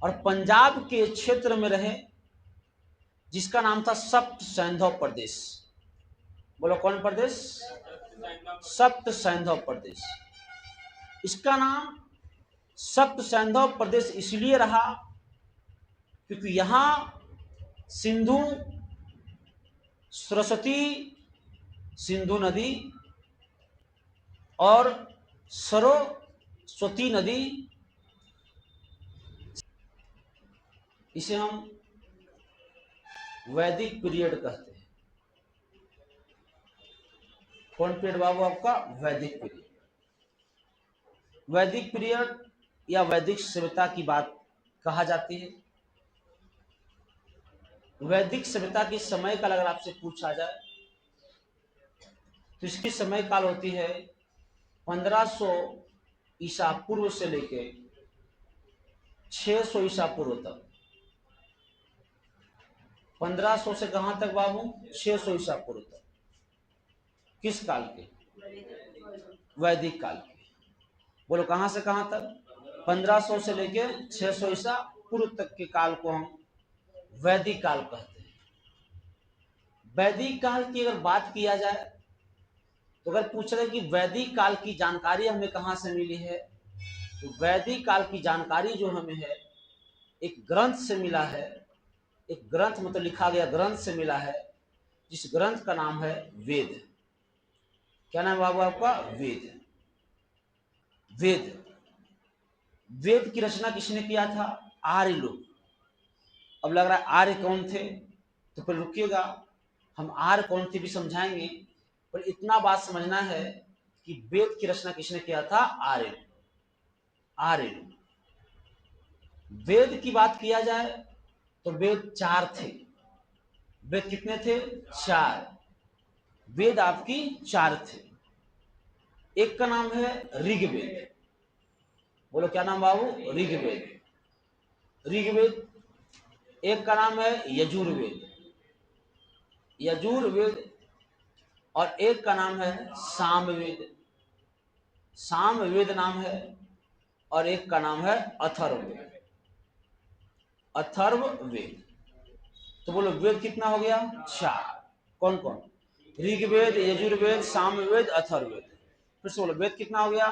और पंजाब के क्षेत्र में रहे, जिसका नाम था सप्त सैंधव प्रदेश। बोलो कौन प्रदेश? सप्त सैंधव प्रदेश। इसका नाम सप्त सैंधव प्रदेश इसलिए रहा क्योंकि यहां सिंधु सरस्वती, सिंधु नदी और सरस्वती नदी, इसे हम वैदिक पीरियड कहते हैं। कौन पीरियड बाबू आपका? वैदिक पीरियड। वैदिक पीरियड या वैदिक सभ्यता की बात कहा जाती है। वैदिक सभ्यता की समय काल अगर आपसे पूछा जाए तो इसकी समय काल होती है 1500 ईसा पूर्व से लेके 600 ईसा पूर्व तक। 1500 से कहां तक बाबू? 600 ईसा पूर्व तक। किस काल के? वैदिक काल के। बोलो कहां से कहां तक? 1500 से लेके 600 ईसा पूर्व तक के काल को हम वैदिक काल कहते हैं। वैदिक काल की अगर बात किया जाए तो अगर पूछ रहे कि वैदिक काल की जानकारी हमें कहां से मिली है, तो वैदिक काल की जानकारी जो हमें है एक ग्रंथ से मिला है। एक ग्रंथ मतलब लिखा गया ग्रंथ से मिला है, जिस ग्रंथ का नाम है वेद। क्या नाम है बाबू आपका? वेद। वेद। वेद की रचना किसने किया था? आर्य लोग। अब लग रहा है आर्य कौन थे, तो फिर रुकिएगा, हम आर्य कौन थे भी समझाएंगे, पर इतना बात समझना है कि वेद की रचना किसने किया था? आर्य। आर्य। वेद की बात किया जाए तो वेद 4 थे। वेद कितने थे? 4। वेद आपकी 4 थे। एक का नाम है ऋग्वेद। बोलो क्या नाम बाबू? ऋग्वेद। ऋग्वेद। एक का नाम है यजुर्वेद। यजुर्वेद। और एक का नाम है सामवेद। सामवेद नाम है। और एक का नाम है अथर्ववेद। अथर्ववेद। तो बोलो वेद कितना हो गया? 4। कौन कौन? ऋग्वेद, यजुर्वेद, सामवेद, अथर्ववेद। फिर से बोलो वेद कितना हो गया?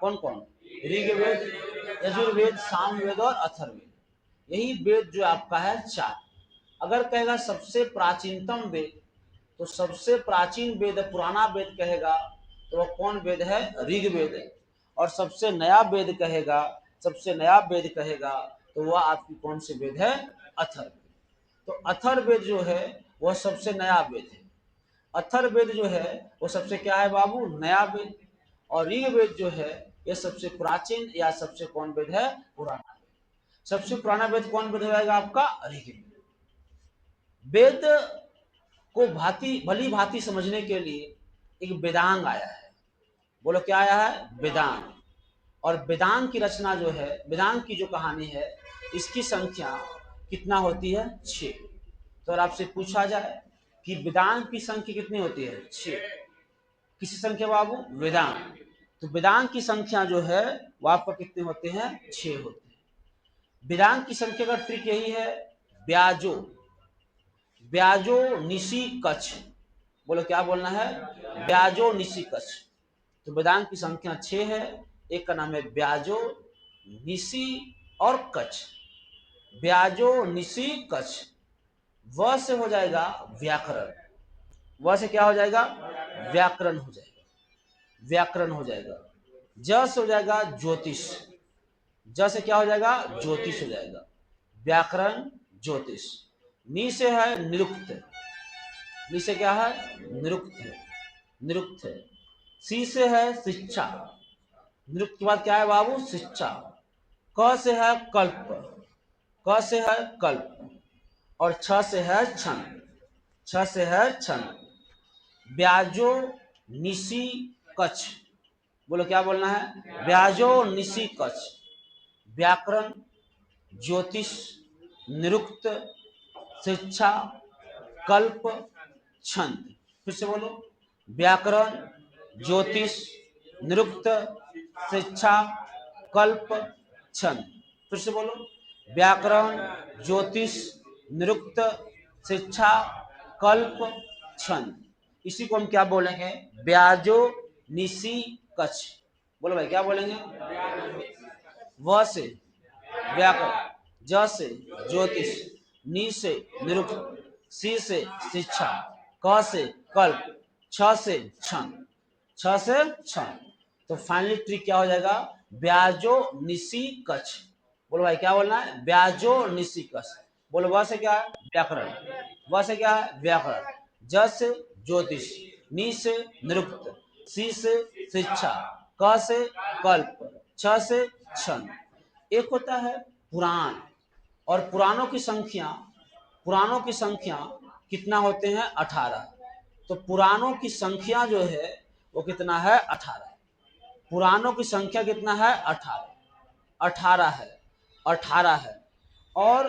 कौन कौन? ऋग्वेद, यजुर्वेद, सामवेद और अथर्ववेद। यही वेद जो आपका है 4। अगर कहेगा सबसे प्राचीनतम वेद, तो सबसे प्राचीन वेद पुराना वेद कहेगा तो वह कौन वेद है? ऋग्वेद। और सबसे नया वेद कहेगा, सबसे नया वेद कहेगा तो वह आपकी कौन से वेद है? अथर्ववेद। तो अथर्ववेद जो है वह सबसे नया वेद है। अथर्ववेद जो है वो सबसे क्या है बाबू? नया वेद। और ऋग्वेद जो है यह सबसे प्राचीन या सबसे कौन वेद है? पुराना वेद। सबसे पुराना वेद कौन वेद हो जाएगा आपका? ऋग्वेद। वेद को भली भांति समझने के लिए एक वेदांग आया है। बोलो क्या आया है? वेदांग। और वेदांग की रचना जो है, वेदांग की जो कहानी है, इसकी संख्या कितना होती है? 6। तो अगर आपसे पूछा जाए कि वेदांग की संख्या कितनी होती है? 6। किसी संख्या बाबू? वेदांग। तो वेदांग की संख्या जो है वो आपका कितने होते हैं? 6 होते हैं। वेदांग की संख्या का ट्रिक यही है, ब्याजो। ब्याजो निशी कच्छ। बोलो क्या बोलना है? ब्याजो निशी कच्छ। तो वेदांग की संख्या 6 है। एक का नाम है ब्याजो, निशी और कच्छ। ब्याजो निशी कच्छ। व से हो जाएगा व्याकरण। व से क्या हो जाएगा? व्याकरण हो जाएगा। व्याकरण हो जाएगा। ज से हो जाएगा ज्योतिष। ज से क्या हो जाएगा? ज्योतिष हो जाएगा। व्याकरण, ज्योतिष। नी से है निरुक्त। नी से क्या है? निरुक्त है। निरुक्त है। सी से है शिक्षा। निरुक्त के बाद क्या है बाबू? शिक्षा। क से है कल्प। क से है कल्प। और छ से है क्षण। छ से है क्षण। ब्याजो निशी कच्छ। बोलो क्या बोलना है? ब्याजो निशी कच्छ। व्याकरण, ज्योतिष, निरुक्त, शिक्षा, कल्प, छंद। फिर से बोलो, व्याकरण, ज्योतिष, निरुक्त, शिक्षा, कल्प, छंद। फिर से बोलो, व्याकरण, ज्योतिष, निरुक्त, शिक्षा, कल्प, छंद। इसी को हम क्या बोलेंगे? ब्याजो निशी कच्छ। बोलो भाई क्या बोलेंगे? व से व्याकरण, ज से ज्योतिष, नी से निरुक्त, सी से शिक्षा, क से कल्प, छ से छंद। छ से छंद। तो फाइनली ट्रिक क्या हो जाएगा? ब्याजो निशी कच्छ। बोलो भाई क्या बोलना है? ब्याजो निशी कच्छ। बोलो व से क्या है? व्याकरण, व से क्या है? व्याकरण, ज से ज्योतिष, नी से निरुक्त, सी से शिक्षा, क से कल्प, छ से छंद। एक होता है पुराण, और पुराणों की संख्या कितना होते हैं? 18। तो पुराणों की संख्या जो है वो कितना है? 18। पुराणों की संख्या कितना है? 18। 18 है, 18 है। और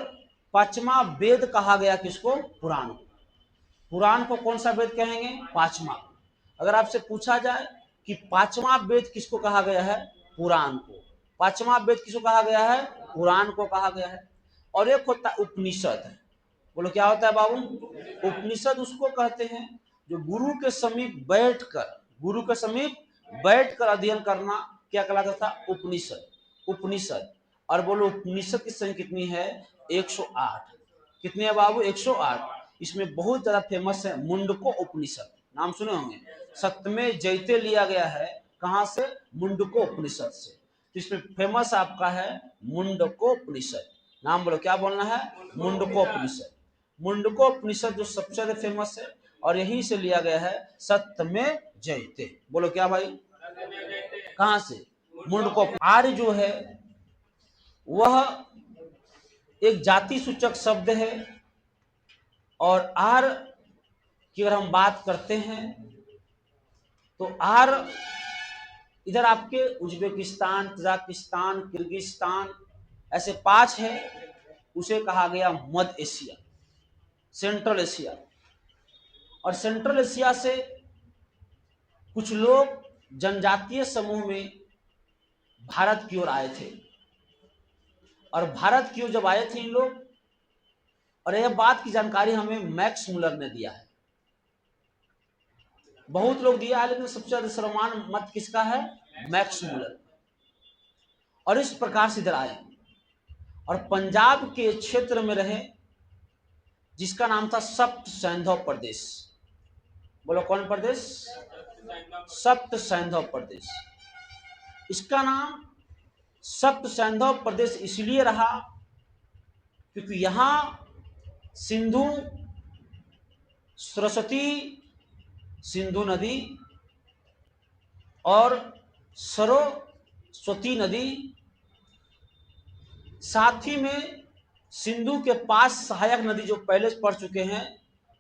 पांचवा वेद कहा गया किसको? पुराण को। पुराण को कौन सा वेद कहेंगे? पांचवा। अगर आपसे पूछा जाए कि पांचवा वेद किसको कहा गया है? पुराण को। पांचवा वेद किसको कहा गया है? पुराण को कहा गया है। और एक होता है उपनिषद। बोलो क्या होता है बाबू? उपनिषद उसको कहते हैं जो गुरु के समीप बैठकर अध्ययन करना क्या कहलाता था? उपनिषद। उपनिषद। और बोलो उपनिषद की संख्या कितनी है? 108। कितनी है बाबू? 108। इसमें बहुत ज्यादा फेमस है मुंडको उपनिषद, नाम सुने होंगे। सत्यमेव जयते लिया गया है कहां से? मुंडको उपनिषद से। तो इसमें फेमस आपका है मुंडको उपनिषद। नाम बोलो क्या बोलना है? मुंडको उपनिषद। मुंडको उपनिषद जो सबसे ज्यादा फेमस है, और यहीं से लिया गया है सत्यमेव जयते। बोलो क्या भाई? कहां से? मुंडको। आर्य जो है वह एक जाति सूचक शब्द है, और आर की अगर हम बात करते हैं तो आर इधर आपके उज्बेकिस्तान, तजाकिस्तान, किर्गिस्तान ऐसे 5 है, उसे कहा गया मध्य एशिया, सेंट्रल एशिया। और सेंट्रल एशिया से कुछ लोग जनजातीय समूह में भारत की ओर आए थे। और भारत की ओर जब आए थे इन लोग, और यह बात की जानकारी हमें मैक्स मुलर ने दिया है। बहुत लोग दिया है लेकिन सबसे ज्यादा सर्वमान्य मत किसका है? Max Muller. और इस प्रकार से इधर आए और पंजाब के क्षेत्र में रहे, जिसका नाम था सप्त सैंधव प्रदेश। बोलो कौन प्रदेश? सप्त सैंधव प्रदेश। इसका नाम सप्त सैंधव प्रदेश इसलिए रहा क्योंकि यहां सिंधु सरस्वती, सिंधु नदी और सरस्वती नदी, साथ ही में सिंधु के पास सहायक नदी जो पहले पढ़ चुके हैं,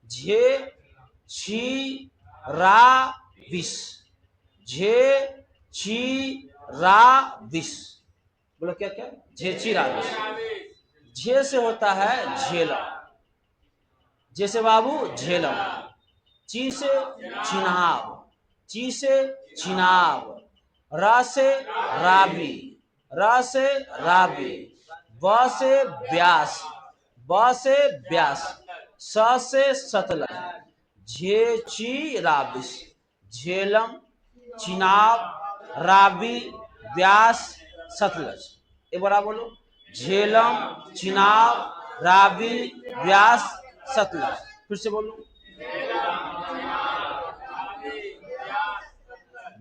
झे, छी, रा, विश। झे, छी, रा, विश। बोलो क्या क्या? झे, छी, रा, विश। झे से होता है झेलम, जैसे बाबू झेलम। ची से चिनाब, ची से चिनाब। रा से राबी, रा से राबी। ब से ब्यास, ब से ब्यास। स से सतलज। झे, ची, राबिस। झेलम, चिनाब, राबी, ब्यास, सतलज। एक बार बोलो, झेलम, चिनाब, राबी, ब्यास, सतलज। फिर से बोलो,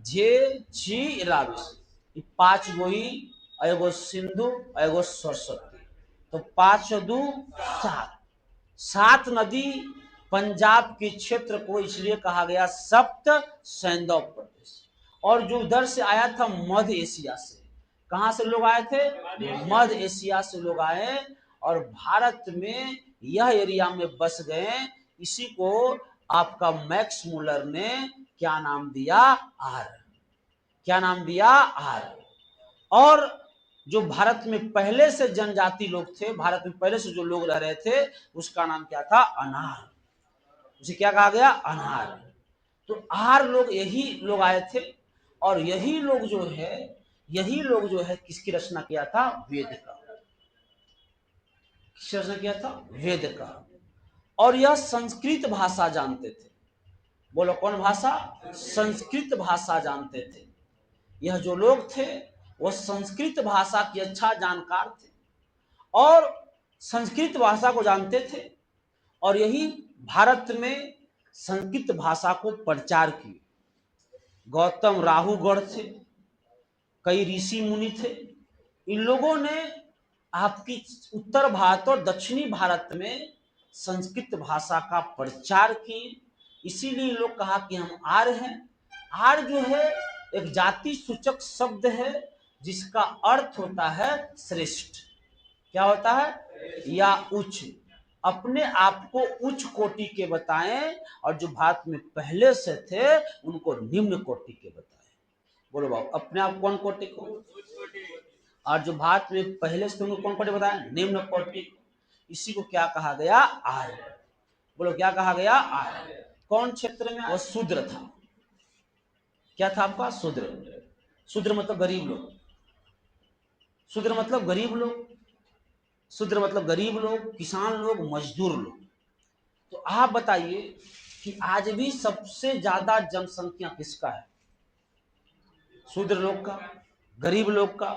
झे, छी, राबिस। 5 गो ही, एगो सिंधु, एगो सरस्वती। तो 5 2 7। 7 नदी पंजाब के क्षेत्र को इसलिए कहा गया सप्त सैंधव प्रदेश। और जो उधर से आया था मध्य एशिया से, कहां से लोग आए थे? मध्य एशिया से लोग आए और भारत में यह एरिया में बस गए। इसी को आपका मैक्स मुलर ने क्या नाम दिया? आर्य। क्या नाम दिया? आर्य। और जो भारत में पहले से जनजाति लोग थे, भारत में पहले से जो लोग रह रहे थे, उसका नाम क्या था? अनार। उसे क्या कहा गया? अनार। तो आर्य लोग, यही लोग आए थे, और यही लोग जो है किसकी रचना किया था? वेद का। किसने रचना किया था? वेद का। और यह संस्कृत भाषा जानते थे। बोलो कौन भाषा? संस्कृत भाषा जानते थे। यह जो लोग थे वह संस्कृत भाषा की अच्छा जानकार थे और संस्कृत भाषा को जानते थे और यही भारत में संस्कृत भाषा को प्रचार किए। गौतम राहुगढ़ थे, कई ऋषि मुनि थे। इन लोगों ने आपकी उत्तर भारत और दक्षिणी भारत में संस्कृत भाषा का प्रचार किए। इसीलिए लोग कहा कि हम आर्य हैं। आर्य जो है एक जाति सूचक शब्द है जिसका अर्थ होता है श्रेष्ठ। क्या होता है? या उच्च। अपने आप को उच्च कोटि के बताएं और जो भारत में पहले से थे उनको निम्न कोटि के बताएं। बोलो बाबू, अपने आप कौन कोटि को? और जो भारत में पहले से तुमको कौन कोटि बताया? निम्न कोटि। इसी को क्या कहा गया? आर्य। बोलो क्या कहा गया? आर्य। कौन क्षेत्र में? वो शूद्र था। क्या था आपका? शूद्र। शूद्र मतलब गरीब लोग। शूद्र मतलब गरीब लोग। शूद्र मतलब गरीब लोग, किसान लोग, मजदूर लोग। तो आप बताइए कि आज भी सबसे ज्यादा जनसंख्या किसका है? शूद्र लोग का, गरीब लोग का,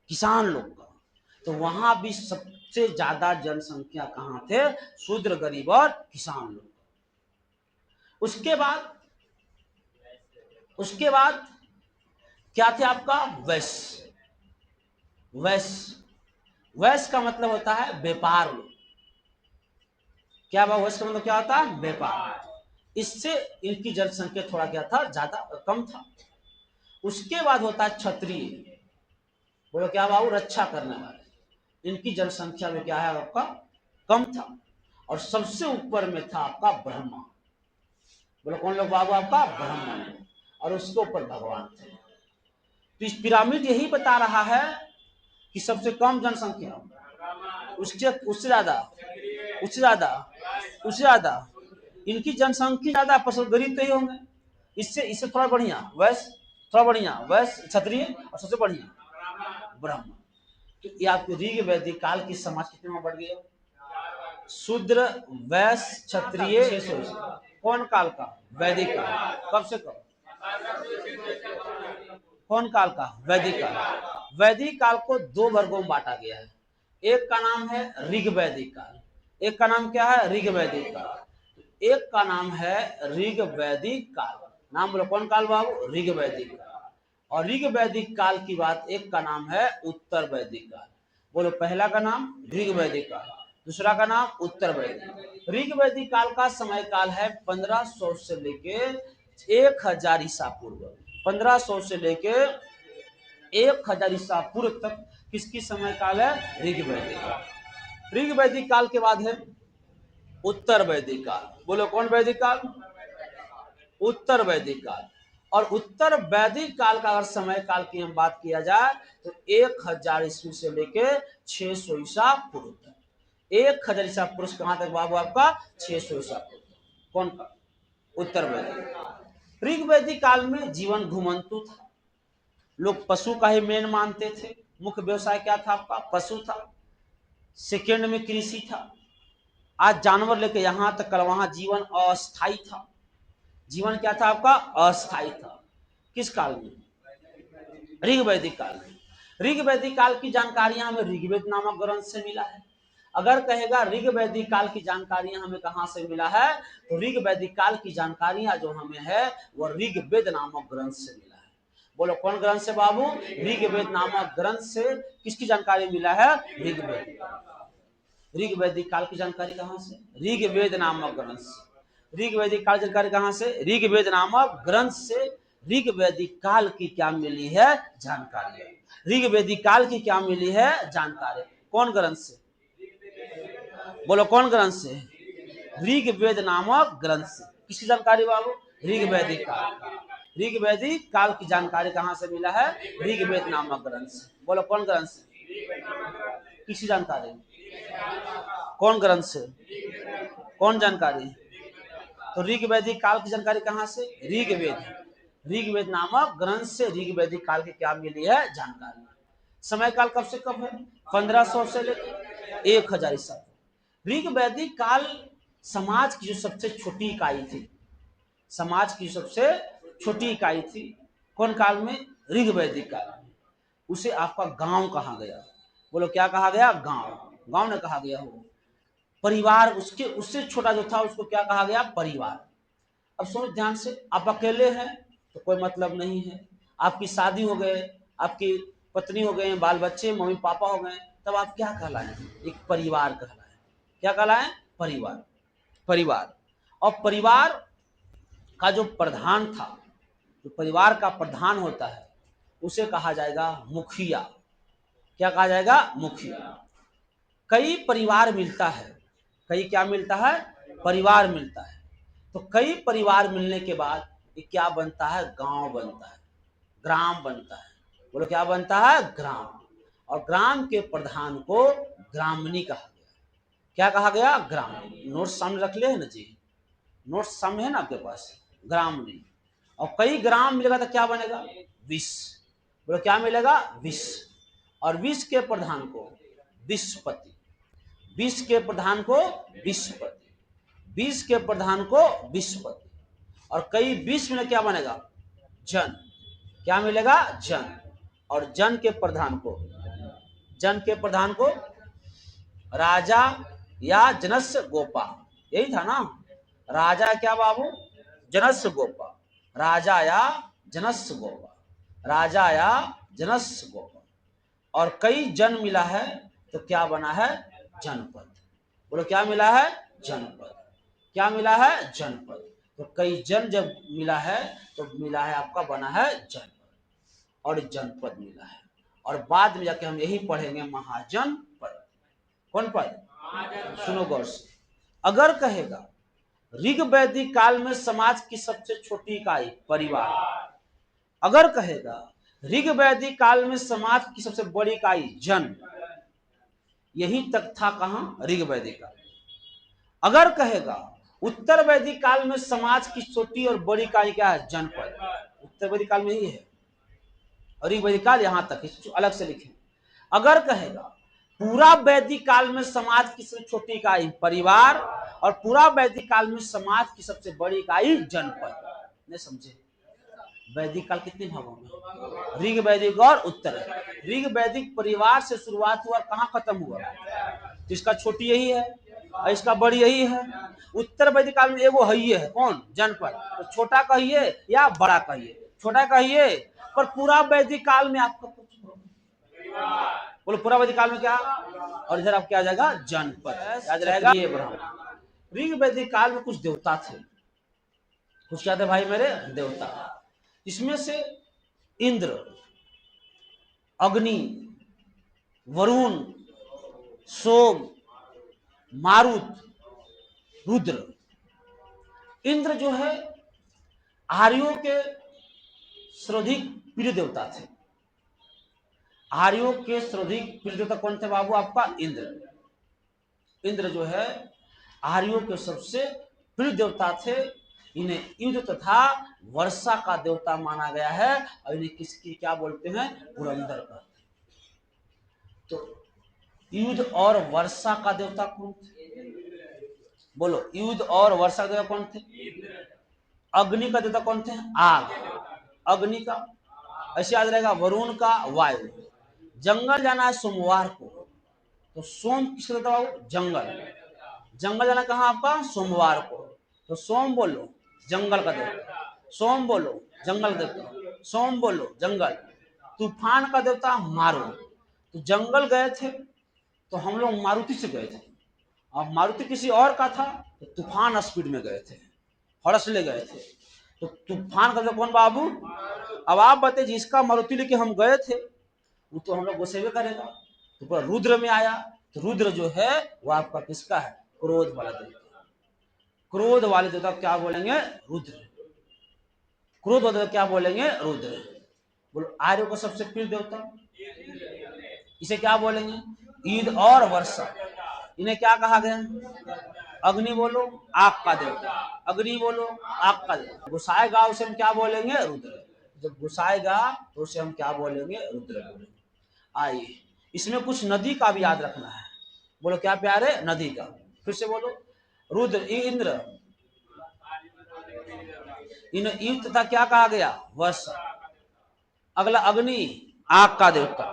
किसान लोग का। तो वहां भी सबसे ज्यादा जनसंख्या कहां थे? शूद्र, गरीब और किसान लोग। उसके बाद क्या थे आपका? वैश्य। वैश्य, वैश्य का मतलब होता है व्यापार लोग। क्या बात? वैश्य का मतलब क्या होता है? व्यापार। इससे इनकी जनसंख्या थोड़ा क्या था? ज्यादा, कम था। उसके बाद होता है क्षत्रिय। बोलो क्या बाबू? रक्षा करने वाले। इनकी जनसंख्या में क्या है आपका? कम था। और सबसे ऊपर में था आपका ब्रह्मा। बोलो कौन लोग बाबू? आपका ब्रह्मण। और उसके ऊपर भगवान थे। तो इस पिरामिड यही बता रहा है कि सबसे कम जनसंख्या, उससे ज्यादा, उससे ज्यादा, उससे ज्यादा, इनकी जनसंख्या ज्यादा, पर गरीब तो ही होंगे। इससे इससे थोड़ा बढ़िया वैश्य, थोड़ा बढ़िया वैश्य, क्षत्रिय और सबसे बढ़िया ब्राह्मण। तो ये आपके ऋग वैदिक काल की समाज कितने में बढ़ गया? शूद्र, वैश्य, क्षत्रिय, 600। कौन काल का? वैदिक काल। कब से कब? कौन काल का? वैदिक काल। वैदिक काल को दो वर्गों में बांटा गया है। एक का नाम है ऋग वैदिक काल। एक का नाम क्या है? ऋग वैदिक काल। एक का नाम है ऋग वैदिक काल। नाम बोलो कौन काल बाबू? ऋग वैदिक काल। और ऋग वैदिक काल की बात, एक का नाम है उत्तर वैदिक काल। बोलो पहला का नाम ऋग वैदिक काल, दूसरा का नाम उत्तर वैदिक। ऋग वैदिक काल का समय काल है 1500 से लेके 1000 ईसा पूर्व। 1500 से लेके 1000 ईसा पूर्व तक किसकी समय काल है? ऋग वैदिक काल। ऋग वैदिक काल के बाद है उत्तर वैदिक काल। बोलो कौन वैदिक काल? उत्तर वैदिक काल। और उत्तर वैदिक काल का अगर समय काल की हम बात किया जाए तो 1000 ईस्वी से लेके 600 ईसा पूर्व तक। 1000 ईसा पूर्व कहां तक बाबू? आपका 600 ईसा पूर्व। कौन का? उत्तर वैदिक। ऋग वैदिक काल में जीवन घुमंतु था। लोग पशु का ही मेन मानते थे। मुख्य व्यवसाय क्या था आपका? पशु था। सेकेंड में कृषि था। आज जानवर लेके यहां तक कल वहां जीवन अस्थायी था। जीवन क्या था आपका? अस्थायी था। किस काल में? ऋग वैदिक काल में। ऋग वैदिक काल की जानकारियां हमें ऋग्वेद नामक ग्रंथ से मिला है। अगर कहेगा ऋग वैदिक काल की जानकारियां हमें कहां से मिला है, तो ऋग वैदिक काल की जानकारियां जो हमें है वह ऋग्वेद नामक ग्रंथ से मिला है। बोलो कौन ग्रंथ से बाबू? ऋग्वेद नामक ग्रंथ से। किसकी जानकारी मिला है? ऋग्वेद। ऋग वैदिक काल की जानकारी कहां से? ऋग्वेद नामक ग्रंथ से। ऋग वैदिक काल जानकारी कहां से? ऋग्वेद नामक ग्रंथ से। ऋग वैदिक काल की क्या मिली है? जानकारी। ऋग वैदिक काल की क्या मिली है? जानकारी। कौन ग्रंथ से? बोलो कौन ग्रंथ से? ऋग्वेद नामक ग्रंथ से। किसकी जानकारी बाबू? ऋग वैदिक काल। ऋग वैदिक काल की जानकारी कहां से मिला है? ऋग्वेद नामक ग्रंथ से। बोलो कौन ग्रंथ से? किसकी जानकारी? कौन ग्रंथ से? कौन जानकारी? तो ऋग वैदिक काल की जानकारी कहां से? ऋग्वेद। ऋग्वेद नामक ग्रंथ से ऋग वैदिक काल की क्या मिली है? जानकारी। समय काल कब से कब है? 1500 से लेकर 1000 ईसा पूर्व। ऋग वैदिक काल समाज की जो सबसे छोटी इकाई थी, समाज की सबसे छोटी इकाई थी, कौन काल में? ऋग वैदिक काल में। उसे आपका गांव कहा गया। बोलो क्या कहा गया? गांव। गांव ने कहा गया हो। परिवार उसके उससे छोटा जो था उसको क्या कहा गया? परिवार। अब सुनो ध्यान से, आप अकेले हैं तो कोई मतलब नहीं है, आपकी शादी हो गए, आपकी पत्नी हो गए, बाल बच्चे, मम्मी पापा हो गए, तब आप क्या कहलाएं? एक परिवार कहलाएं। क्या कहलाएं? परिवार। परिवार। और परिवार का जो प्रधान था, जो परिवार का प्रधान होता है, उसे कहा जाएगा मुखिया। क्या कहा जाएगा? मुखिया। कई परिवार मिलता है, कई क्या मिलता है? परिवार मिलता है। तो कई परिवार मिलने के बाद ये क्या बनता है? गांव बनता है, ग्राम बनता है। बोलो क्या बनता है? ग्राम। और ग्राम के प्रधान को ग्रामणी कहा गया। क्या कहा गया? ग्रामणी। नोट सामने रख ले है ना जी, नोट सामने है ना आपके पास? ग्रामणी। और कई ग्राम मिलेगा तो क्या बनेगा? विष। बोलो क्या मिलेगा? विष। और विष के प्रधान को विषपति, विष के प्रधान को विषपति, विष के प्रधान को विषपति। और कई विष में क्या बनेगा? जन। क्या मिलेगा? जन। और जन के प्रधान को, जन के प्रधान को राजा या जनस्य गोपा। यही था ना? राजा क्या बाबू? जनस्य गोपा। राजा या जनस्य गोपा, राजा या जनस्य गोपा। और कई जन मिला है तो क्या बना है? जनपद। बोलो क्या मिला है? जनपद। क्या मिला है? जनपद। तो कई जन जब मिला है तो मिला है आपका, बना है जनपद, और जनपद मिला है। और बाद में जाके हम यही पढ़ेंगे महाजनपद। कौन पद? सुनो गौर से। अगर कहेगा ऋग वैदिक काल में समाज की सबसे छोटी इकाई परिवार, अगर कहेगा ऋग वैदिक काल में समाज की सबसे बड़ी इकाई जन, यही तक था कहां? ऋग वैदिक काल। अगर कहेगा उत्तर वैदिक काल में समाज की छोटी और बड़ी इकाई क्या है? जनपद। उत्तर वैदिक काल में ही है, और ऋग वैदिक काल यहां तक, इसको अलग से लिखें। अगर कहेगा पूरा वैदिक काल में समाज की सबसे छोटी इकाई परिवार, और पूरा वैदिक काल में समाज की सबसे बड़ी इकाई जनपद। नहीं समझे? वैदिक काल कितने भागों में? ऋग वैदिक और उत्तर। ऋग वैदिक परिवार से शुरुआत हुआ, कहाँ खत्म हुआ? तो इसका छोटी यही है और इसका बड़ी यही है। उत्तर वैदिक काल में एगो है, कौन? जनपद। तो छोटा कहिए या बड़ा कहिए, छोटा कहिए, पर पूरा वैदिक काल में आपका कुछ, बोलो पूरा वैदिक काल में क्या? और इधर आप क्या आ जाएगा? जनपद याद रहेगा। ये ब्राह्मण। ऋग वैदिक काल में कुछ देवता थे, कुछ क्या थे भाई मेरे? देवता। इसमें से इंद्र, अग्नि, वरुण, सोम, मारुत, रुद्र। इंद्र जो है आर्यों के सर्वाधिक प्रिय देवता थे। आर्यों के सर्वाधिक प्रिय देवता कौन थे बाबू? आपका इंद्र। इंद्र जो है आर्यों के सबसे प्रिय देवता थे। इन्हें युद्ध तथा वर्षा का देवता माना गया है, और इन्हें किसकी क्या बोलते हैं? पुरंदर का। तो युद्ध और वर्षा का देवता कौन थे? बोलो युद्ध और वर्षा का देवता कौन थे? अग्नि का देवता कौन थे? आग। अग्नि का। ऐसे याद रहेगा। वरुण का वायु। जंगल जाना है सोमवार को, तो सोम किसका देवता बाबू? जंगल। जंगल जाना कहाँ आपका? सोमवार को, तो सोम बोलो जंगल का देवता। सोम बोलो जंगल देवता। सोम बोलो जंगल। तूफान का देवता मारू। तो जंगल गए थे तो हम लोग मारुति से गए थे, अब मारुति किसी और का था तो तूफान स्पीड में गए थे, हड़स ले गए थे। तो तूफान का कौन बाबू? अब आप बताइए, जिसका मारुति लेके हम गए थे वो तो हम लोग गोसेवे करेगा। तो पूरा रुद्र में आया। तो रुद्र जो है वो आपका किसका है? क्रोध वाला देवता। क्रोध वाले देवता क्या बोलेंगे? रुद्र। क्रोध वाले क्या बोलेंगे? रुद्र। बोलो आर्य को सबसे प्रिय देवता, इसे क्या बोलेंगे? ईद और वर्षा। इन्हें क्या कहा गया? अग्नि बोलो आग का देवता। अग्नि बोलो आग का देवता। गुस्साएगा उसे हम क्या बोलेंगे? रुद्र। जब गुस्साएगा तो उसे हम क्या बोलेंगे? रुद्र बोलेंगे। आइए, इसमें कुछ नदी का भी याद रखना है। बोलो क्या प्यार है? नदी का। फिर से बोलो। रुद्र, इंद्र, इन इन तथा क्या कहा गया? वर्षा। अगला अग्नि, आग का देवता।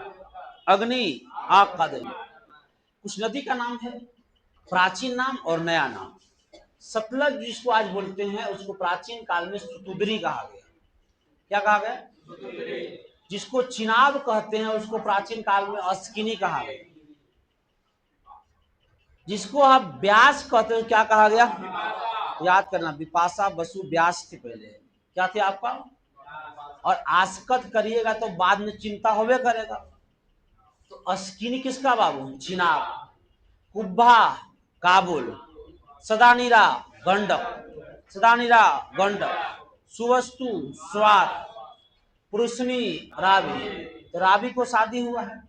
अग्नि, आग का देवता। कुछ नदी का नाम है, प्राचीन नाम और नया नाम। सतलज जिसको आज बोलते हैं उसको प्राचीन काल में सुतुद्री कहा गया। क्या कहा गया? जिसको चिनाब कहते हैं उसको प्राचीन काल में अस्किनी कहा गया। जिसको आप व्यास कहते हो क्या कहा गया? याद करना, विपाशा बसु व्यास थे पहले। क्या थे आपका? और आस्कत करिएगा तो बाद में चिंता होवे करेगा। तो अस्किनी किसका बाबू? चिनाब। कुब्बा, काबुल। सदानीरा, गंडक। सदानीरा, गंडक। सुवस्तु, स्वात। पुरुषनी, रावी। तो रावी को शादी हुआ है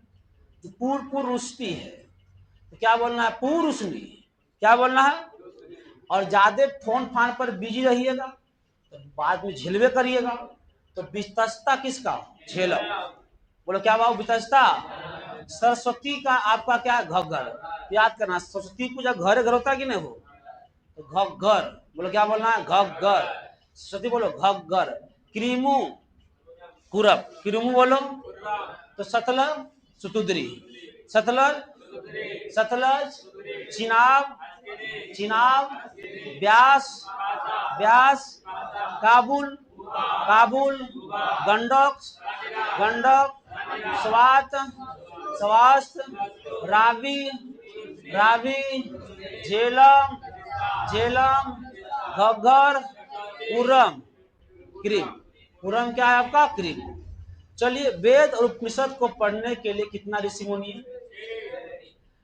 तो पुरुष्टि है, तो क्या बोलना है? पुरुषनी। क्या बोलना है? और ज्यादा फोन फान पर बिजी रहिएगा तो बाद में झेलवे करिएगा। तो वितस्ता किसका? झेलम। बोलो क्या बाबू? वितस्ता। सरस्वती का आपका क्या? घग्गर। याद करना, सरस्वती पूजा घर घर होता है कि नहीं हो? तो घग्गर। बोलो क्या बोलना है? घग्गर। सरस्वती बोलो घग्गर। क्रीमू, कुरब। क्रीमू बोलो। तो सतलज, सुतुद्री। सतलज, सतलज, चिनाब, चिनाब, व्यास, व्यास, काबुल, काबुल, गंडक, गंडक, स्वात, स्वास्त, रावी, रावी, झेलम, झेलम, घग्गर, उरम, क्रीम। उरम क्या है आपका? क्रीम। चलिए, वेद और उपनिषद को पढ़ने के लिए कितना ऋषि मुनि है?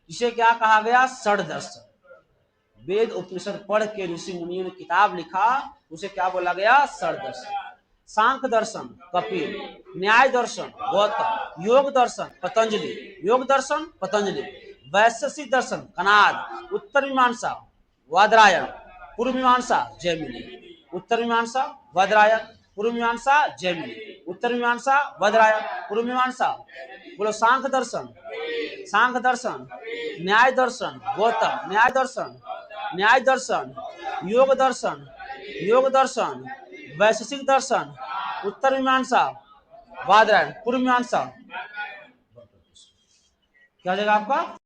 इसे क्या कहा गया? षड दर्शन। वेद उपनिषद पढ़ के ऋषि मुनियों ने किताब लिखा, उसे क्या बोला गया? षड दर्शन। सांख्य दर्शन कपिल, न्याय दर्शन गौतम, योग दर्शन पतंजलि, योग दर्शन पतंजलि, वैशेषिक दर्शन कनाद, उत्तर मीमांसा वादरायण, पूर्व मीमांसा जैमिनी। उत्तर मीमांसा वादरायण, पूर्व मीमांसा जैमिनी। उत्तर मीमांसा वादरायण, पूर्व मीमांसा। बोलो सांख्य दर्शन, सांख्य दर्शन, न्याय दर्शन गौतम, न्याय दर्शन, न्याय दर्शन, योग दर्शन, योग दर्शन, वैशेषिक दर्शन, उत्तर मीमांसा वादरायण, पूर्व मीमांसा। क्या हो जाएगा आपका?